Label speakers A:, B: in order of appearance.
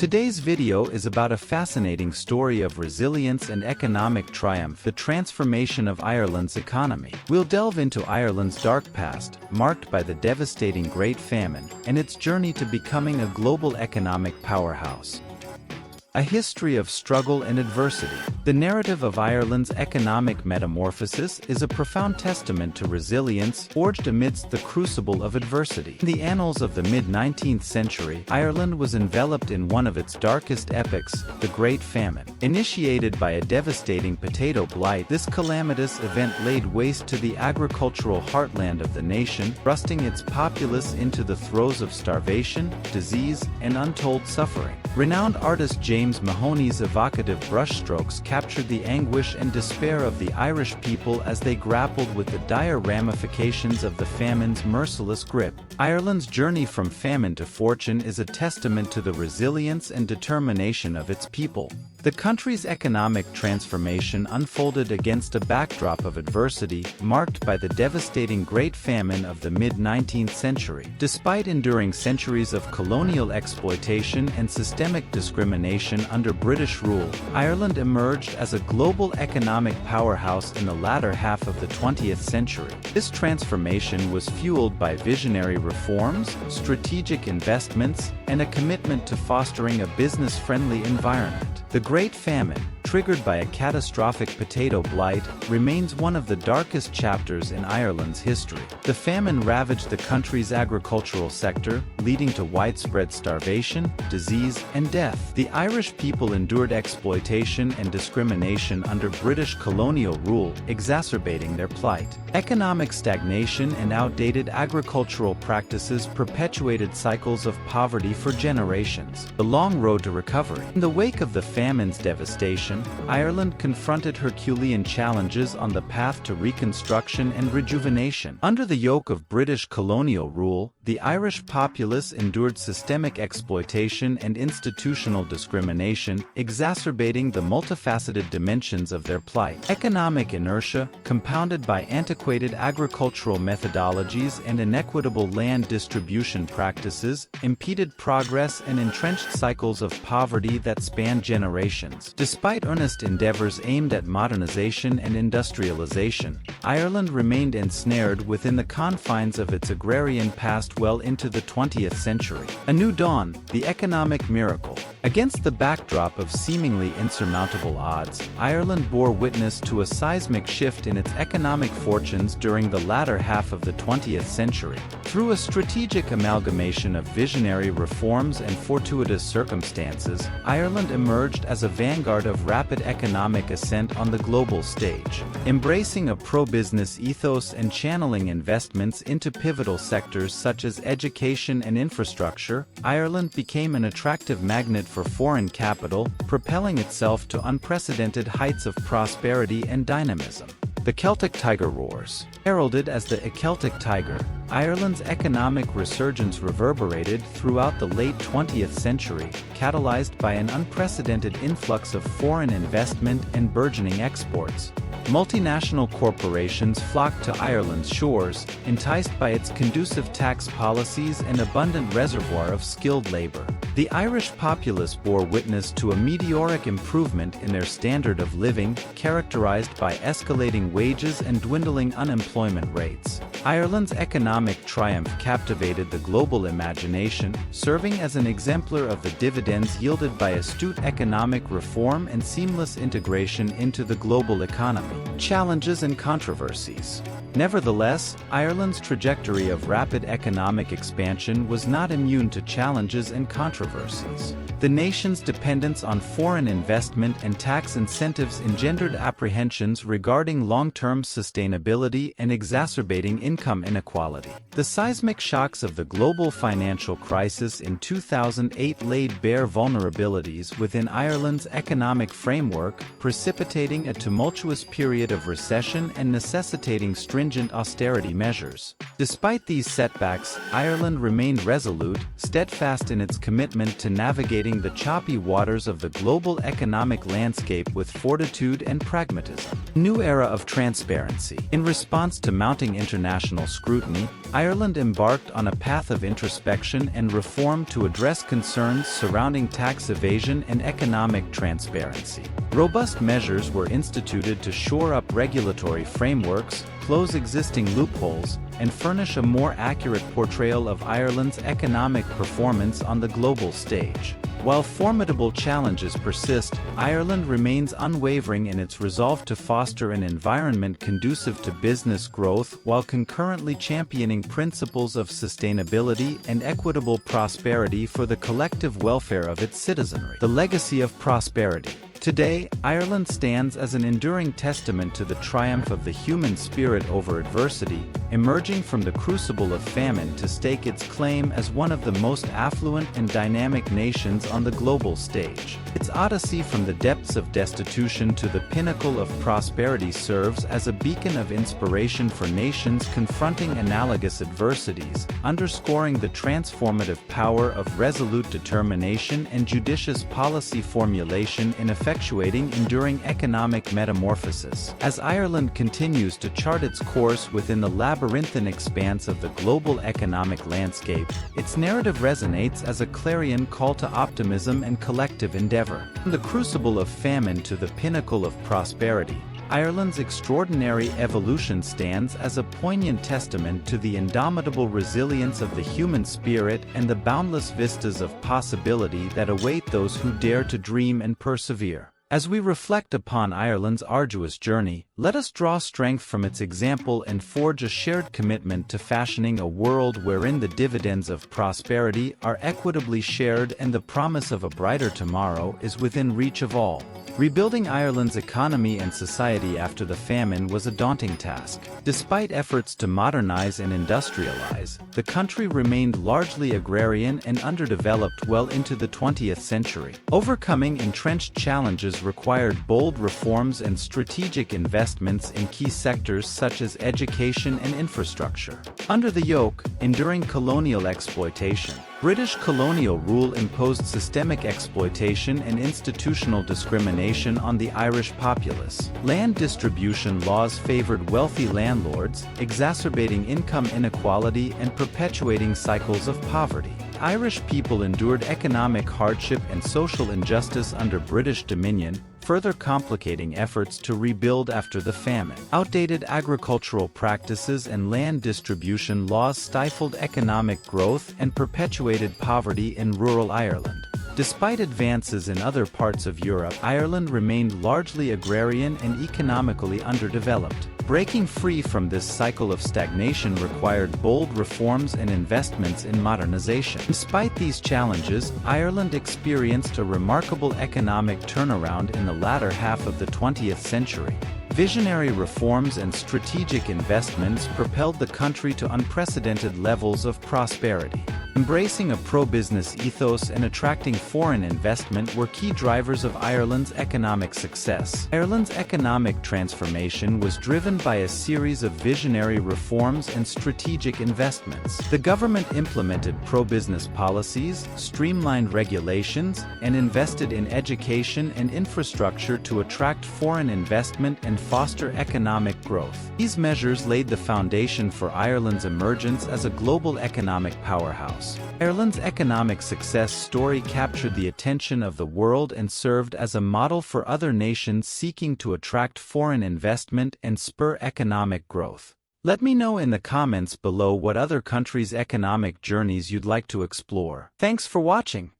A: Today's video is about a fascinating story of resilience and economic triumph, the transformation of Ireland's economy. We'll delve into Ireland's dark past, marked by the devastating Great Famine, and its journey to becoming a global economic powerhouse. A history of struggle and adversity. The narrative of Ireland's economic metamorphosis is a profound testament to resilience forged amidst the crucible of adversity. In the annals of the mid-19th century, Ireland was enveloped in one of its darkest epochs, the Great Famine. Initiated by a devastating potato blight, this calamitous event laid waste to the agricultural heartland of the nation, thrusting its populace into the throes of starvation, disease, and untold suffering. Renowned artist James Mahony's evocative brushstrokes captured the anguish and despair of the Irish people as they grappled with the dire ramifications of the famine's merciless grip. Ireland's journey from famine to fortune is a testament to the resilience and determination of its people. The country's economic transformation unfolded against a backdrop of adversity, marked by the devastating Great Famine of the mid-19th century. Despite enduring centuries of colonial exploitation and systemic discrimination under British rule, Ireland emerged as a global economic powerhouse in the latter half of the 20th century. This transformation was fueled by visionary reforms, strategic investments, and a commitment to fostering a business-friendly environment. The Great Famine, triggered by a catastrophic potato blight, remains one of the darkest chapters in Ireland's history. The famine ravaged the country's agricultural sector, leading to widespread starvation, disease, and death. The Irish people endured exploitation and discrimination under British colonial rule, exacerbating their plight. Economic stagnation and outdated agricultural practices perpetuated cycles of poverty for generations. The long road to recovery. In the wake of the famine's devastation, Ireland confronted Herculean challenges on the path to reconstruction and rejuvenation. Under the yoke of British colonial rule, the Irish populace endured systemic exploitation and institutional discrimination, exacerbating the multifaceted dimensions of their plight. Economic inertia, compounded by antiquated agricultural methodologies and inequitable land distribution practices, impeded progress and entrenched cycles of poverty that spanned generations. Despite earnest endeavors aimed at modernization and industrialization, Ireland remained ensnared within the confines of its agrarian past well into the 20th century. A New Dawn, the economic miracle. Against the backdrop of seemingly insurmountable odds, Ireland bore witness to a seismic shift in its economic fortunes during the latter half of the 20th century. Through a strategic amalgamation of visionary reforms and fortuitous circumstances, Ireland emerged as a vanguard of rapid economic ascent on the global stage. Embracing a pro-business ethos and channeling investments into pivotal sectors such as education and infrastructure, Ireland became an attractive magnet for foreign capital, propelling itself to unprecedented heights of prosperity and dynamism. The Celtic Tiger roars. Heralded as the Celtic Tiger, Ireland's economic resurgence reverberated throughout the late 20th century, catalyzed by an unprecedented influx of foreign investment and burgeoning exports. Multinational corporations flocked to Ireland's shores, enticed by its conducive tax policies and abundant reservoir of skilled labor. The Irish populace bore witness to a meteoric improvement in their standard of living, characterized by escalating wages and dwindling unemployment rates. Ireland's economic triumph captivated the global imagination, serving as an exemplar of the dividends yielded by astute economic reform and seamless integration into the global economy. Challenges and controversies. Nevertheless, Ireland's trajectory of rapid economic expansion was not immune to challenges and controversies. The nation's dependence on foreign investment and tax incentives engendered apprehensions regarding long-term sustainability and exacerbating income inequality. The seismic shocks of the global financial crisis in 2008 laid bare vulnerabilities within Ireland's economic framework, precipitating a tumultuous period of recession and necessitating stringent stringent austerity measures. Despite these setbacks, Ireland remained resolute, steadfast in its commitment to navigating the choppy waters of the global economic landscape with fortitude and pragmatism. New era of transparency. In response to mounting international scrutiny, Ireland embarked on a path of introspection and reform to address concerns surrounding tax evasion and economic transparency. Robust measures were instituted to shore up regulatory frameworks, close existing loopholes, and furnish a more accurate portrayal of Ireland's economic performance on the global stage. While formidable challenges persist, Ireland remains unwavering in its resolve to foster an environment conducive to business growth while concurrently championing principles of sustainability and equitable prosperity for the collective welfare of its citizenry. The legacy of prosperity. Today, Ireland stands as an enduring testament to the triumph of the human spirit over adversity, emerging from the crucible of famine to stake its claim as one of the most affluent and dynamic nations on the global stage. Its odyssey from the depths of destitution to the pinnacle of prosperity serves as a beacon of inspiration for nations confronting analogous adversities, underscoring the transformative power of resolute determination and judicious policy formulation in effectuating enduring economic metamorphosis. As Ireland continues to chart its course within the labyrinthine expanse of the global economic landscape, its narrative resonates as a clarion call to optimism and collective endeavor. From the crucible of famine to the pinnacle of prosperity, Ireland's extraordinary evolution stands as a poignant testament to the indomitable resilience of the human spirit and the boundless vistas of possibility that await those who dare to dream and persevere. As we reflect upon Ireland's arduous journey, let us draw strength from its example and forge a shared commitment to fashioning a world wherein the dividends of prosperity are equitably shared and the promise of a brighter tomorrow is within reach of all. Rebuilding Ireland's economy and society after the famine was a daunting task. Despite efforts to modernize and industrialize, the country remained largely agrarian and underdeveloped well into the 20th century. Overcoming entrenched challenges required bold reforms and strategic investments in key sectors such as education and infrastructure. Under the yoke, enduring colonial exploitation, British colonial rule imposed systemic exploitation and institutional discrimination on the Irish populace. Land distribution laws favored wealthy landlords, exacerbating income inequality and perpetuating cycles of poverty. Irish people endured economic hardship and social injustice under British dominion, further complicating efforts to rebuild after the famine. Outdated agricultural practices and land distribution laws stifled economic growth and perpetuated poverty in rural Ireland. Despite advances in other parts of Europe, Ireland remained largely agrarian and economically underdeveloped. Breaking free from this cycle of stagnation required bold reforms and investments in modernization. Despite these challenges, Ireland experienced a remarkable economic turnaround in the latter half of the 20th century. Visionary reforms and strategic investments propelled the country to unprecedented levels of prosperity. Embracing a pro-business ethos and attracting foreign investment were key drivers of Ireland's economic success. Ireland's economic transformation was driven by a series of visionary reforms and strategic investments. The government implemented pro-business policies, streamlined regulations, and invested in education and infrastructure to attract foreign investment and foster economic growth. These measures laid the foundation for Ireland's emergence as a global economic powerhouse. Ireland's economic success story captured the attention of the world and served as a model for other nations seeking to attract foreign investment and spur economic growth. Let me know in the comments below what other countries' economic journeys you'd like to explore. Thanks for watching.